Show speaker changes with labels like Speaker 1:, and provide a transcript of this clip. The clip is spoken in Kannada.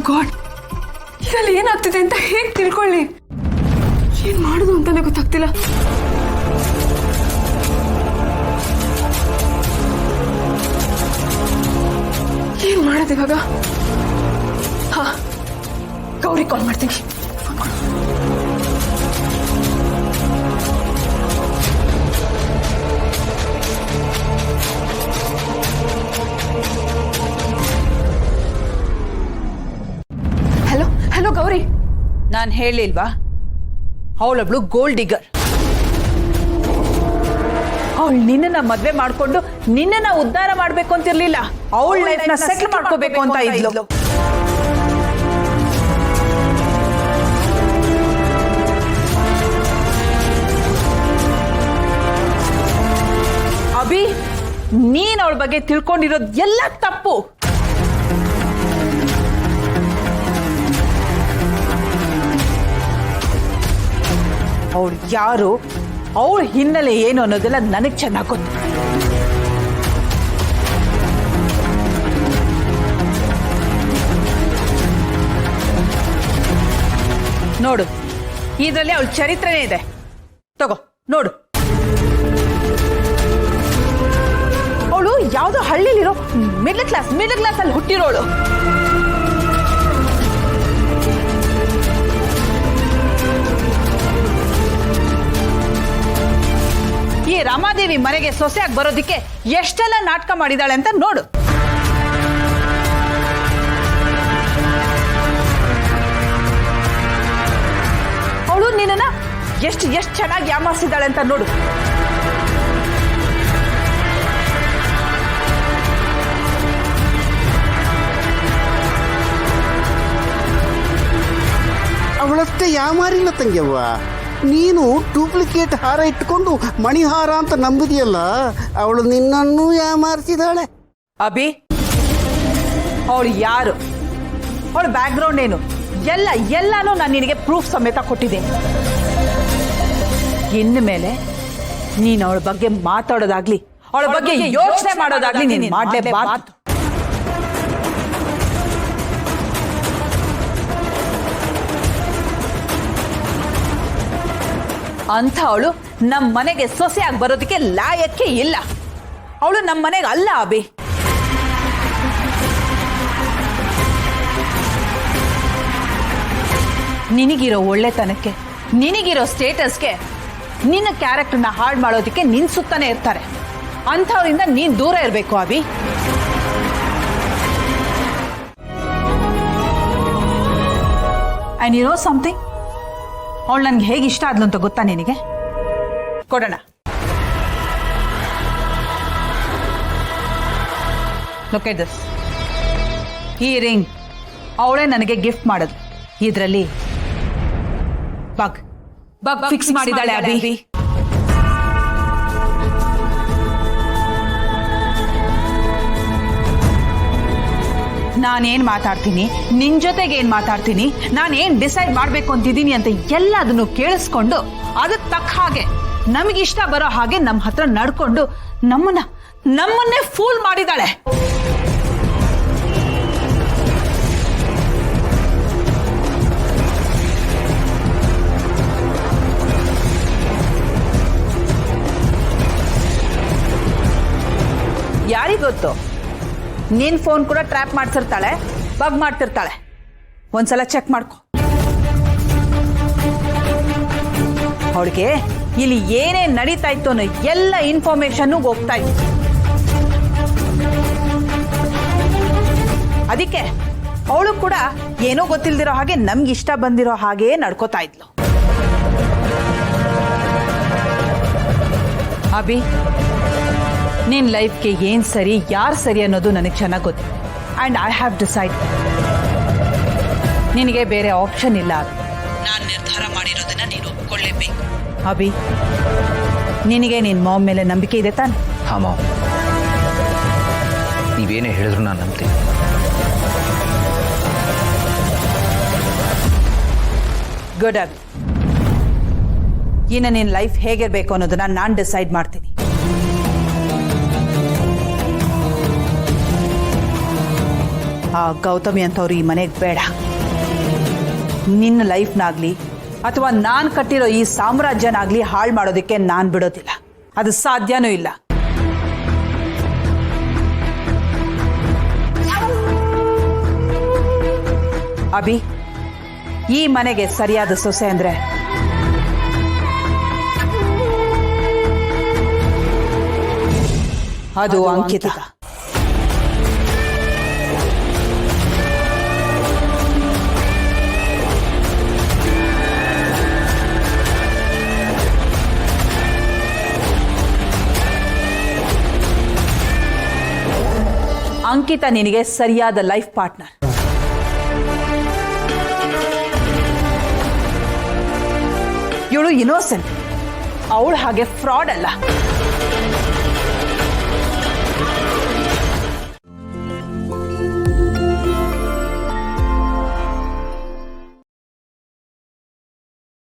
Speaker 1: ಗಾಡ್, ಈಗ ಅಲ್ಲಿ ಏನಾಗ್ತಿದೆ ಅಂತ ಹೇಗೆ ತಿಳ್ಕೊಳ್ಳಿ? ಏನ್ ಮಾಡುದು ಅಂತಾನೆ ಗೊತ್ತಾಗ್ತಿಲ್ಲ. ಏನ್ ಮಾಡೋದು ಇವಾಗ? ಹಾ, ಗೌರಿ ಕಾಲ್ ಮಾಡ್ತೀನಿ. ಹಲೋ ಹಲೋ ಗೌರಿ,
Speaker 2: ನಾನು ಹೇಳಿಲ್ವಾ ಅವಳೊಬ್ಳು ಗೋಲ್ಡ್ ಡಿಗರ್. ಅವಳು ನಿನ್ನನ್ನ ಮದ್ವೆ ಮಾಡ್ಕೊಂಡು ನಿನ್ನನ್ನ ಉದ್ಧಾರ ಮಾಡ್ಬೇಕು ಅಂತಿರ್ಲಿಲ್ಲ, ಅವಳ ಲೈಫ್ನ ಸೆಟ್ಲ್ ಮಾಡ್ಕೋಬೇಕು ಅಂತ ಇದ್ಲು. ಅಭಿ, ನೀನ್ ಅವಳ ಬಗ್ಗೆ ತಿಳ್ಕೊಂಡಿರೋದು ಎಲ್ಲ ತಪ್ಪು. ಅವಳು ಯಾರು, ಅವಳ ಹಿನ್ನೆಲೆ ಏನು ಅನ್ನೋದೆಲ್ಲ ನನಗೆ ಚೆನ್ನಾಗಿ ಗೊತ್ತು. ನೋಡು, ಇದರಲ್ಲಿ ಅವಳ ಚರಿತ್ರೆನೇ ಇದೆ. ತಗೋ ನೋಡು. ಅವಳು ಯಾವುದೋ ಹಳ್ಳಿಲಿರೋ ಮಿಡ್ಲ್ ಕ್ಲಾಸ್ ಅಲ್ಲಿ ಹುಟ್ಟಿರೋಳು. ಈ ರಮಾದೇವಿ ಮನೆಗೆ ಸೊಸೆಯಾಗಿ ಬರೋದಿಕ್ಕೆ ಎಷ್ಟೆಲ್ಲ ನಾಟಕ ಮಾಡಿದಾಳೆ ಅಂತ ನೋಡು. ಅವಳು ನಿನ್ನನ್ನ ಎಷ್ಟು ಚೆನ್ನಾಗಿ ಯಾಮಾರಿಸಿದಾಳೆ ಅಂತ ನೋಡು.
Speaker 3: ಅವಳಷ್ಟೇ ಯಾಮಾರಿಲ್ಲ ತಂಗ್ಯವ್ವ. ನೀನು ಡೂಪ್ಲಿಕೇಟ್ ಹಾರ ಇಟ್ಕೊಂಡು ಮಣಿಹಾರ ಅಂತ ನಂಬಿದೆಯಲ್ಲ, ಅವಳು ನಿನ್ನನ್ನು ಯಾಮಾರಿಸಿದಾಳೆ.
Speaker 2: ಅಭಿ, ಅವಳು ಯಾರು, ಅವಳ ಬ್ಯಾಕ್ಗ್ರೌಂಡ್ ಏನು, ಎಲ್ಲಾನು ನಾನು ನಿನಗೆ ಪ್ರೂಫ್ ಸಮೇತ ಕೊಟ್ಟಿದ್ದೇನೆ. ಇನ್ನು ಮೇಲೆ ನೀನು ಅವಳ ಬಗ್ಗೆ ಮಾತಾಡೋದಾಗ್ಲಿ, ಅವಳ ಬಗ್ಗೆ ಯೋಚನೆ ಮಾಡೋದಾಗ್ಲಿ ನೀನು ಮಾಡಲೇಬಾರ್ದು. ಅಂತ ಅವಳು ನಮ್ಮ ಮನೆಗೆ ಸೊಸೆಯಾಗಿ ಬರೋದಕ್ಕೆ ಲಾಯಕ್ಕೆ ಇಲ್ಲ. ಅವಳು ನಮ್ಮ ಮನೆಗೆ ಅಲ್ಲ ಅಭಿ. ನಿನಗಿರೋ ಒಳ್ಳೆತನಕ್ಕೆ, ನಿನಗಿರೋ ಸ್ಟೇಟಸ್ಗೆ, ನಿನ್ನ ಕ್ಯಾರೆಕ್ಟರ್ನ ಹಾಳು ಮಾಡೋದಕ್ಕೆ ನಿನ್ ಸುತ್ತಾನೆ ಇರ್ತಾರೆ. ಅಂಥವರಿಂದ ನೀನ್ ದೂರ ಇರಬೇಕು Abhi. And you know something, ಅವಳು ನನ್ಗೆ ಹೇಗೆ ಇಷ್ಟ ಆದ್ಲು ಅಂತ ಗೊತ್ತಾ ನಿನಗೆ? ಕೊಡೋಣ. Look at this. ಈ ರಿಂಗ್ ಅವಳೇ ನನಗೆ ಗಿಫ್ಟ್ ಮಾಡಿದ್ಲು. ಇದರಲ್ಲಿ ಬಗ್ ಫಿಕ್ಸ್ ಮಾಡಿದಾಳೆ ಅಭಿ. ನಾನೇನ್ ಮಾತಾಡ್ತೀನಿ, ನಿನ್ ಜೊತೆಗೆ ಏನ್ ಮಾತಾಡ್ತೀನಿ, ನಾನೇನ್ ಡಿಸೈಡ್ ಮಾಡ್ಬೇಕು ಅಂತಿದ್ದೀನಿ ಅಂತ ಎಲ್ಲದನ್ನು ಕೇಳಿಸ್ಕೊಂಡು ಅದಕ್ಕೆ ತಕ್ಕ ಹಾಗೆ ನಮಗಿಷ್ಟ ಬರೋ ಹಾಗೆ ನಮ್ಮ ಹತ್ರ ನಡ್ಕೊಂಡು ನಮ್ಮನ್ನೇ ಫೂಲ್ ಮಾಡಿದಾಳೆ. ಯಾರಿಗೊತ್ತು, ನಿನ್ ಫೋನ್ ಕೂಡ ಟ್ರ್ಯಾಪ್ ಮಾಡ್ತಿರ್ತಾಳೆ, ಬಗ್ ಮಾಡ್ತಿರ್ತಾಳೆ. ಒಂದ್ಸಲ ಚೆಕ್ ಮಾಡ್ಕೊ. ಅವಳಿಗೆ ಇಲ್ಲಿ ಏನೇನ್ ನಡೀತಾ ಇತ್ತು ಅನ್ನೋ ಎಲ್ಲ ಇನ್ಫಾರ್ಮೇಶನ್ ಹೋಗ್ತಾ ಇತ್ತು. ಅದಕ್ಕೆ ಅವಳು ಕೂಡ ಏನೋ ಗೊತ್ತಿಲ್ದಿರೋ ಹಾಗೆ ನಮ್ಗೆ ಇಷ್ಟ ಬಂದಿರೋ ಹಾಗೆ ನಡ್ಕೋತಾ ಇದ್ಲು. ಅಭಿ, ನಿನ್ ಲೈಫ್ಗೆ ಏನ್ ಸರಿ, ಯಾರು ಸರಿ ಅನ್ನೋದು ನನಗೆ ಚೆನ್ನಾಗಿ ಗೊತ್ತು. And I have decide. ನಿನಗೆ ಬೇರೆ ಆಪ್ಷನ್ ಇಲ್ಲ. ನಾನು ನಿರ್ಧಾರ ಮಾಡಿರೋದನ್ನ ನೀನು ಒಪ್ಕೊಳ್ಳೇಬೇಕು. ಅಭಿ, ನಿನಗೆ ನಿನ್ ಮಾಮ್ ಮೇಲೆ ನಂಬಿಕೆ ಇದೆ ತಾನೆ?
Speaker 4: ಹಾ ಮಾಮ್, ನೀವೇನೇ ಹೇಳಿದ್ರು ನಾನು ನಂಬ್ತೀನಿ.
Speaker 2: ಗುಡ್ ಅಭಿ. ಇನ್ನು ನಿನ್ನ ಲೈಫ್ ಹೇಗಿರಬೇಕು ಅನ್ನೋದನ್ನ ನಾನು ಡಿಸೈಡ್ ಮಾಡ್ತೀನಿ. ಗೌತಮಿ ಅಂತವ್ರು ಈ ಮನೆಗೆ ಬೇಡ. ನಿನ್ನ ಲೈಫ್ನಾಗ್ಲಿ ಅಥವಾ ನಾನು ಕಟ್ಟಿರೋ ಈ ಸಾಮ್ರಾಜ್ಯನಾಗ್ಲಿ ಹಾಳು ಮಾಡೋದಕ್ಕೆ ನಾನು ಬಿಡೋದಿಲ್ಲ. ಅದು ಸಾಧ್ಯನೂ ಇಲ್ಲ. ಅಭಿ, ಈ ಮನೆಗೆ ಸರಿಯಾದ ಸೊಸೆ ಅಂದ್ರೆ ಅದು ಅಂಕಿತ. ಅಂಕಿತ ನಿನಗೆ ಸರಿಯಾದ ಲೈಫ್ ಪಾರ್ಟ್ನರ್. ಇವಳು ಇನ್ನೋಸೆಂಟ್, ಅವಳು ಹಾಗೆ ಫ್ರಾಡ್ ಅಲ್ಲ.